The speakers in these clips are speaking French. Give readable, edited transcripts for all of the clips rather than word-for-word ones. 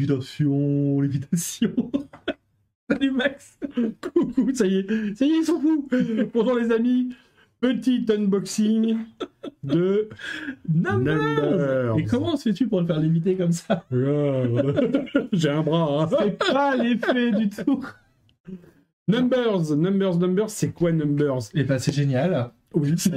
lévitation, lévitation. Salut Max. Coucou, ça y est, ils sont fous. Bonjour les amis. Petit unboxing de Numbers. Et comment fais-tu pour le faire léviter comme ça? J'ai un bras. Hein. C'est pas l'effet du tout. Numbers, c'est quoi Numbers? Eh ben c'est génial. Oui, c'est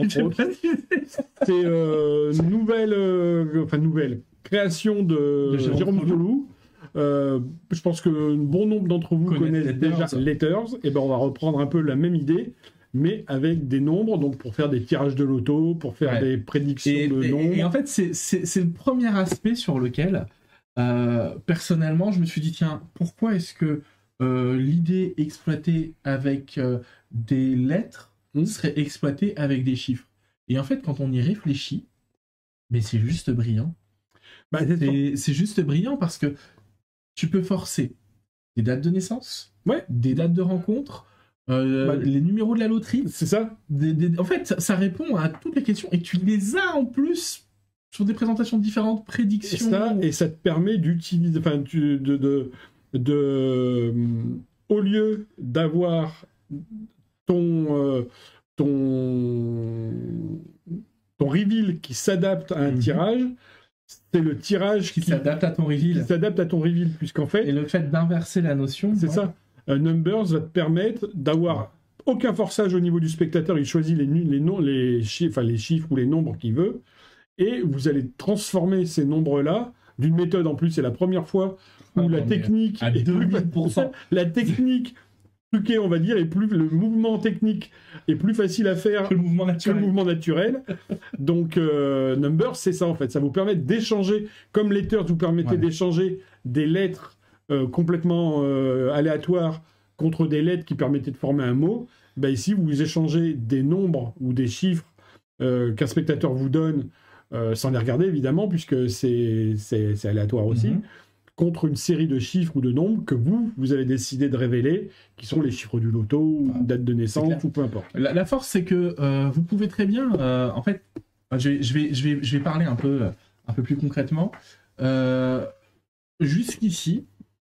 nouvelle création de Jérôme Zolou. Je pense que bon nombre d'entre vous connaissent déjà Letters. Et ben on va reprendre un peu la même idée, mais avec des nombres, donc pour faire des tirages de loto, pour faire des prédictions de nombres. Et en fait, c'est le premier aspect sur lequel, personnellement, je me suis dit, tiens, pourquoi est-ce que l'idée exploitée avec des lettres serait exploitée avec des chiffres? Et en fait, quand on y réfléchit, mais c'est juste brillant. Bah, c'est juste brillant parce que tu peux forcer des dates de naissance, des dates de rencontre, les numéros de la loterie. C'est ça. En fait, ça répond à toutes les questions et tu les as en plus sur des présentations différentes, prédictions. Et ça te permet d'utiliser, enfin, au lieu d'avoir ton reveal qui s'adapte à un tirage, c'est le tirage qui s'adapte à ton reveal. Puisqu'en fait... Et le fait d'inverser la notion... C'est ça. Numbers va te permettre d'avoir aucun forçage au niveau du spectateur. Il choisit les chiffres ou les nombres qu'il veut. Et vous allez transformer ces nombres-là d'une méthode, en plus, c'est la première fois où la technique... À 2000%. La technique... truqué, on va dire, le mouvement technique est plus facile à faire que le mouvement naturel. Donc, Numbers, c'est ça, en fait. Ça vous permet d'échanger, comme Letters vous permettez d'échanger des lettres complètement aléatoires contre des lettres qui permettaient de former un mot. Ben, ici, vous échangez des nombres ou des chiffres qu'un spectateur vous donne, sans les regarder, évidemment, puisque c'est aléatoire aussi. Contre une série de chiffres ou de nombres que vous avez décidé de révéler, qui sont les chiffres du loto, ou date de naissance, ou peu importe. La force, c'est que vous pouvez très bien... en fait, je vais parler un peu plus concrètement. Jusqu'ici,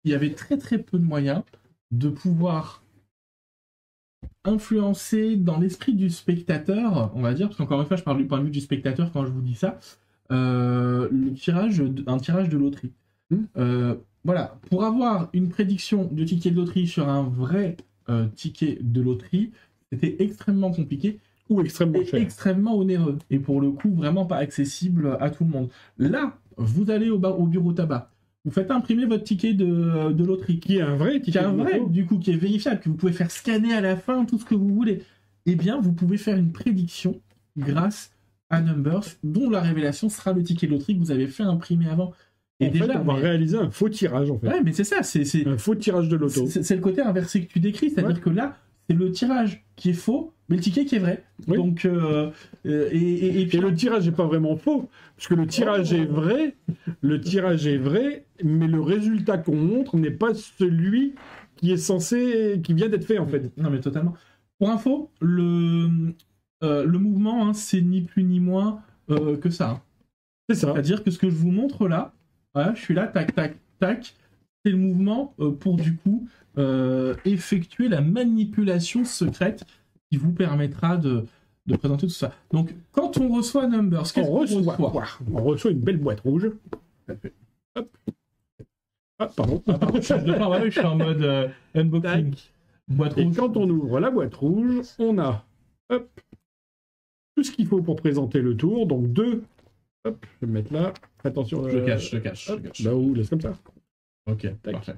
il y avait très très peu de moyens de pouvoir influencer dans l'esprit du spectateur, on va dire, parce qu'encore une fois, je parle du point de vue du spectateur quand je vous dis ça, un tirage de loterie. Voilà, pour avoir une prédiction de ticket de loterie sur un vrai ticket de loterie, c'était extrêmement compliqué ou extrêmement onéreux et pour le coup vraiment pas accessible à tout le monde. Là, vous allez au bureau tabac, vous faites imprimer votre ticket de loterie qui est un vrai ticket, du coup qui est vérifiable, que vous pouvez faire scanner à la fin, tout ce que vous voulez. Eh bien, vous pouvez faire une prédiction grâce à Numbers, dont la révélation sera le ticket de loterie que vous avez fait imprimer avant. Et déjà, on va réaliser un faux tirage, en fait. Ouais, mais c'est ça, c'est un faux tirage de loto. C'est le côté inversé que tu décris, c'est-à-dire que là, c'est le tirage qui est faux, mais le ticket qui est vrai. Oui. Donc, et puis... le tirage n'est pas vraiment faux, parce que le tirage est vrai, mais le résultat qu'on montre n'est pas celui qui vient d'être fait, en fait. Non, mais totalement. Pour info, le mouvement, c'est ni plus ni moins que ça. C'est ça. C'est-à-dire que ce que je vous montre là, voilà, je suis là, tac, tac, tac. C'est le mouvement pour, du coup, effectuer la manipulation secrète qui vous permettra de présenter tout ça. Donc, quand on reçoit Numbers, qu'est-ce qu'on reçoit? On reçoit une belle boîte rouge. Hop. Ah, pardon. Je suis en mode unboxing. Boîte rouge. Et quand on ouvre la boîte rouge, on a tout ce qu'il faut pour présenter le tour. Donc, hop, je vais me mettre là. Attention. Je cache. Là où, laisse comme ça. Ok, parfait.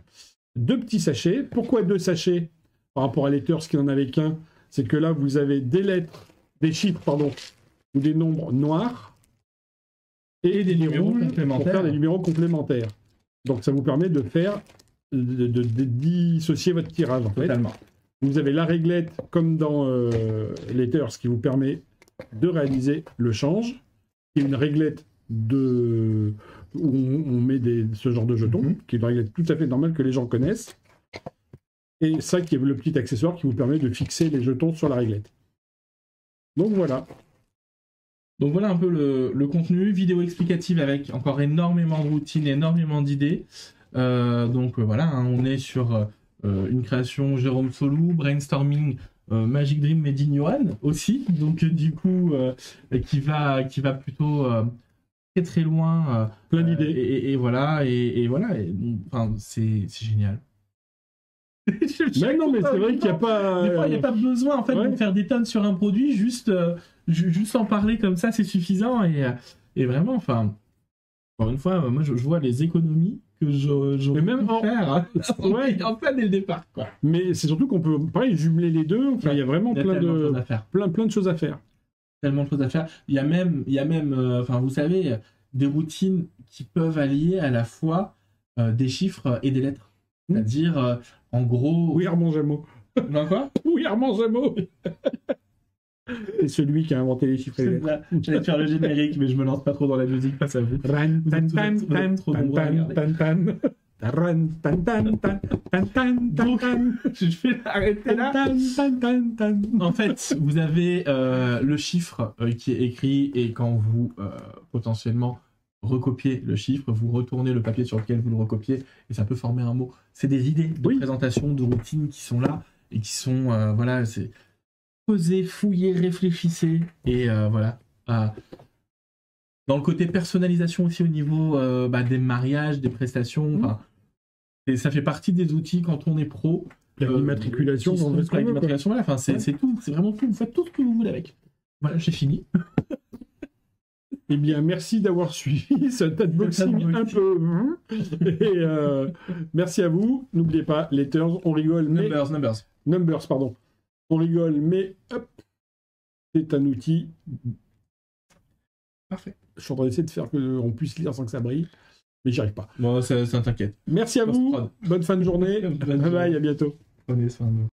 2 petits sachets. Pourquoi 2 sachets par rapport à Letters qui n'en avait qu'un? C'est que là, vous avez des chiffres, ou des nombres noirs et des numéros complémentaires. Pour faire des numéros complémentaires. Donc, ça vous permet de dissocier votre tirage, en fait. Totalement. Vous avez la réglette, comme dans Letters, qui vous permet de réaliser le change. Qui est une réglette où on met ce genre de jetons, qui est une réglette tout à fait normale que les gens connaissent. Et ça qui est le petit accessoire qui vous permet de fixer les jetons sur la réglette. Donc voilà. Donc voilà un peu le contenu, vidéo explicative avec encore énormément de routines, énormément d'idées. Donc voilà, hein, on est sur une création Jérôme Solou, brainstorming Magic Dream Made in Yuan aussi, donc du coup qui va plutôt très très loin, plein d'idées, et voilà, enfin c'est génial. Mais non, mais c'est vrai qu'il n'y a pas. Des fois, il n'y a pas besoin en fait de faire des tonnes sur un produit, juste en parler comme ça, c'est suffisant. Et vraiment, enfin, encore une fois, moi je vois les économies que j'aurais même pu faire en plein dès le départ, quoi. Mais c'est surtout qu'on peut, pareil, jumeler les deux. Enfin, il y a vraiment plein de choses à faire. Tellement de choses à faire. Il y a même, enfin, vous savez, des routines qui peuvent allier à la fois des chiffres et des lettres. C'est-à-dire, en gros... Oui, Armand Jameau. Non, quoi? Oui, Armand Jameau. C'est celui qui a inventé les chiffres et les lettres. J'allais faire le générique, mais je me lance pas trop dans la musique face à vous. Donc, je vais arrêter là. En fait, vous avez le chiffre qui est écrit, et quand vous potentiellement recopiez le chiffre, vous retournez le papier sur lequel vous le recopiez, et ça peut former un mot. C'est des idées de présentation, de routine qui sont là, et qui sont, voilà, c'est posez, fouillez, réfléchissez, et voilà. Dans le côté personnalisation aussi au niveau des mariages, des prestations, ça fait partie des outils quand on est pro. L'immatriculation, voilà, enfin, c'est tout, c'est vraiment tout. Vous faites tout ce que vous voulez avec. Voilà, j'ai fini. Eh bien, merci d'avoir suivi ce tatboxing un peu. Et merci à vous. N'oubliez pas, les turns, on rigole, mais... Numbers, pardon. On rigole, mais hop, c'est un outil. Parfait. Je suis en train d'essayer de faire qu'on puisse lire sans que ça brille, mais j'y arrive pas. Bon, ça t'inquiète. Merci à vous. Bonne fin de journée. Bye bye, à bientôt. Prenez soin de vous.